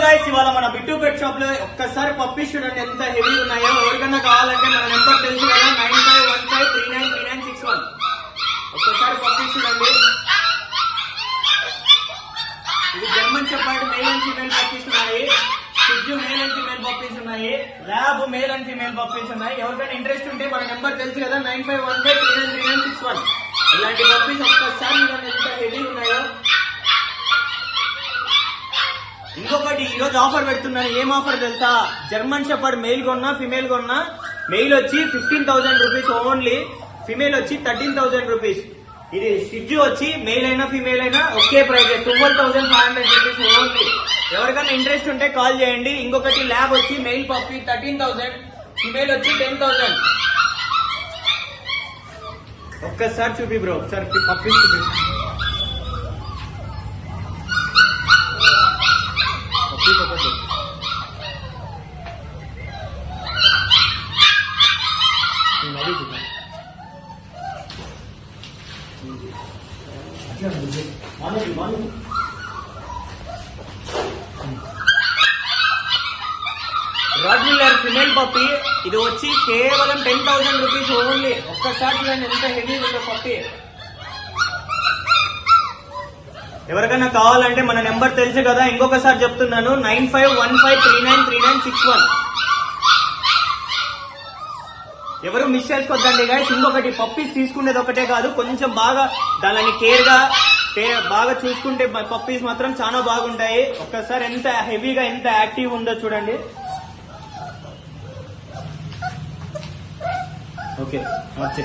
Guys, ఇవాళ మన bit pet shop లో ఒక్కసారి పప్పి చూడండి ఎంత హెవీ ఉన్నాయో. ఎవరికన్నా కావాలంటే మన నెంబర్ తెలుసు కదా, 9515393961. ఒక్కసారి పప్పి చూడండి. ఇది German shepherd male and female puppies ఉన్నాయి, సిడ్జు మేల్ అండ్ ఫీమేల్ పప్పీస్ ఉన్నాయి, lab male and female puppies ఉన్నాయి. ఎవరికైనా ఇంట్రెస్ట్ ఉంటే మన నెంబర్ తెలుసు కదా, 9515393961. ఇలాంటి పప్పీస్ ఒక్కసారి చూడండి ఎంత హెవీ ఉన్నాయో. ఇంకొకటి ఈ రోజు ఆఫర్ పెడుతున్నాను. ఏం ఆఫర్ తెలుసా? జర్మన్ షెపర్డ్ మెయిల్ కొన్నా ఫిమేల్ కొన్నా, మెయిల్ వచ్చి 15,000 రూపీస్ ఓన్లీ, ఫిమేల్ వచ్చి 13,000 రూపీస్. ఇది షిడ్జు వచ్చి మెయిల్ అయినా ఫిమేల్ అయినా ఒకే ప్రైస్ 12,500 రూపీస్ ఓన్లీ. ఎవరికైనా ఇంట్రెస్ట్ ఉంటే కాల్ చేయండి. ఇంకొకటి ల్యాబ్ వచ్చి మెయిల్ పప్పి 13,000, ఫిమేల్ వచ్చి 10,000. ఒక్కసారి చూపి బ్రో, ఒకసారి పప్పి చూపి. రాడ్మిల్లర్ ఫిమేల్ పప్పి, ఇది వచ్చి కేవలం 10,000 రూపీస్ ఓన్లీ. ఒక్కసారి చూడండి ఎంత హెవీ ఉందో పప్పి. ఎవరికైనా కావాలంటే మన నెంబర్ తెలుసు కదా, ఇంకొకసారి చెప్తున్నాను, 9515393961. ఎవరు మిస్ చేసుకోవద్దండి గైస్. ఇంకొకటి పప్పీస్ తీసుకునేది ఒకటే కాదు, కొంచెం బాగా దానిని కేర్ గా బాగా చూసుకుంటే పప్పీస్ మాత్రం చాలా బాగుంటాయి. ఒక్కసారి ఎంత హెవీగా ఎంత యాక్టివ్ ఉందో చూడండి. ఓకే, వచ్చే